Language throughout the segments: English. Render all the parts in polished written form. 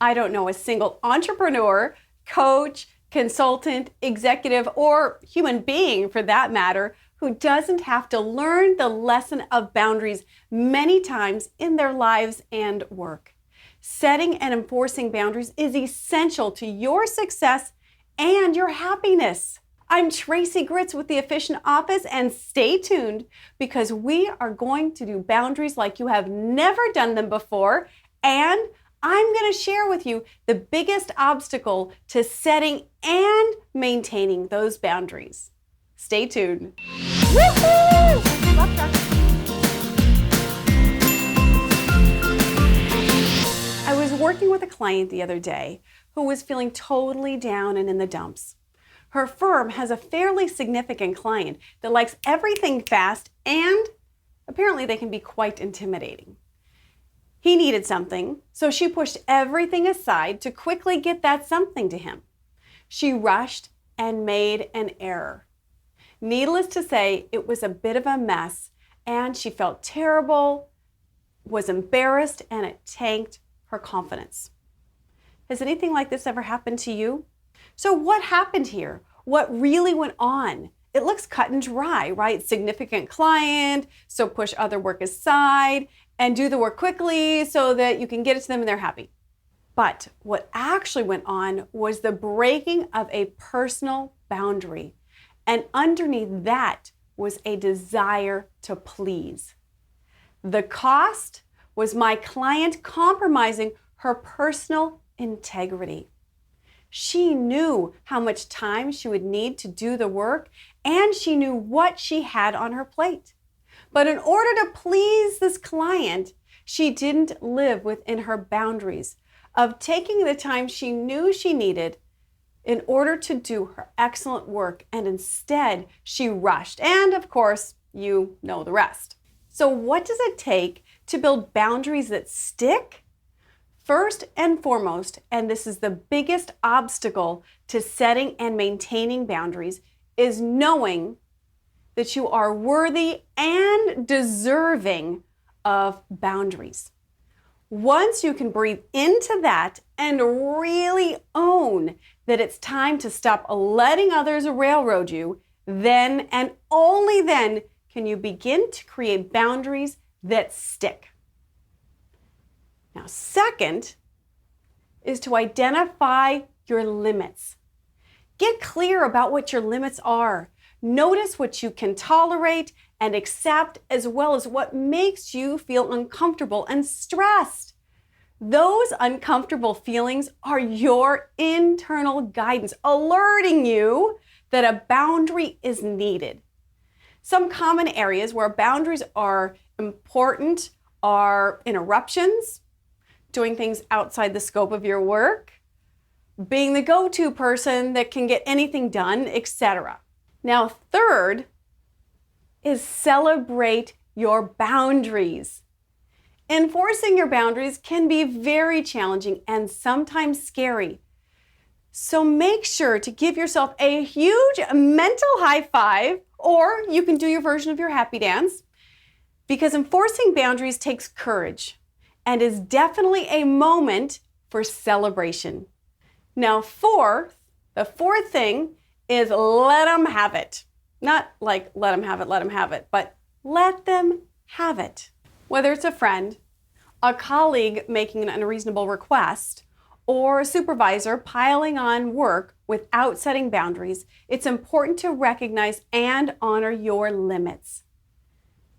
I don't know a single entrepreneur, coach, consultant, executive, or human being for that matter, who doesn't have to learn the lesson of boundaries many times in their lives and work. Setting and enforcing boundaries is essential to your success and your happiness. I'm Tracey Gritz with the Efficient Office, and stay tuned because we are going to do boundaries like you have never done them before, and I'm going to share with you the biggest obstacle to setting and maintaining those boundaries. Stay tuned. Woohoo! Love that. I was working with a client the other day who was feeling totally down and in the dumps. Her firm has a fairly significant client that likes everything fast, and apparently they can be quite intimidating. He needed something, so she pushed everything aside to quickly get that something to him. She rushed and made an error. Needless to say, it was a bit of a mess, and she felt terrible, was embarrassed, and it tanked her confidence. Has anything like this ever happened to you? So what happened here? What really went on? It looks cut and dry, right? Significant client, so push other work aside and do the work quickly so that you can get it to them and they're happy. But what actually went on was the breaking of a personal boundary. And underneath that was a desire to please. The cost was my client compromising her personal integrity. She knew how much time she would need to do the work, and she knew what she had on her plate. But in order to please this client, she didn't live within her boundaries of taking the time she knew she needed in order to do her excellent work, and instead she rushed. And of course, you know the rest. So what does it take to build boundaries that stick? First and foremost, and this is the biggest obstacle to setting and maintaining boundaries, is knowing that you are worthy and deserving of boundaries. Once you can breathe into that and really own that it's time to stop letting others railroad you, then and only then can you begin to create boundaries that stick. Now, second is to identify your limits. Get clear about what your limits are. Notice what you can tolerate and accept, as well as what makes you feel uncomfortable and stressed. Those uncomfortable feelings are your internal guidance, alerting you that a boundary is needed. Some common areas where boundaries are important are interruptions, doing things outside the scope of your work, being the go-to person that can get anything done, etc. Now, third is celebrate your boundaries. Enforcing your boundaries can be very challenging and sometimes scary. So make sure to give yourself a huge mental high five, or you can do your version of your happy dance, because enforcing boundaries takes courage and is definitely a moment for celebration. Now, the fourth thing is let them have it. Not like let them have it, but let them have it. Whether it's a friend, a colleague making an unreasonable request, or a supervisor piling on work without setting boundaries, it's important to recognize and honor your limits.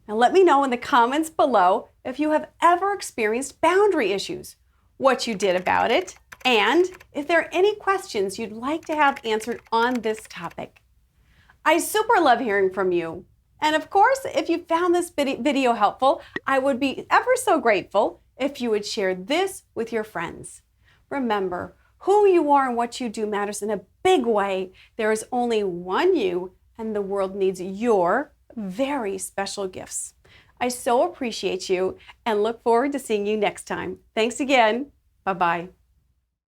Now let me know in the comments below if you have ever experienced boundary issues, what you did about it, and if there are any questions you'd like to have answered on this topic. I super love hearing from you. And of course, if you found this video helpful, I would be ever so grateful if you would share this with your friends. Remember, who you are and what you do matters in a big way. There is only one you, and the world needs your very special gifts. I so appreciate you and look forward to seeing you next time. Thanks again. Bye-bye.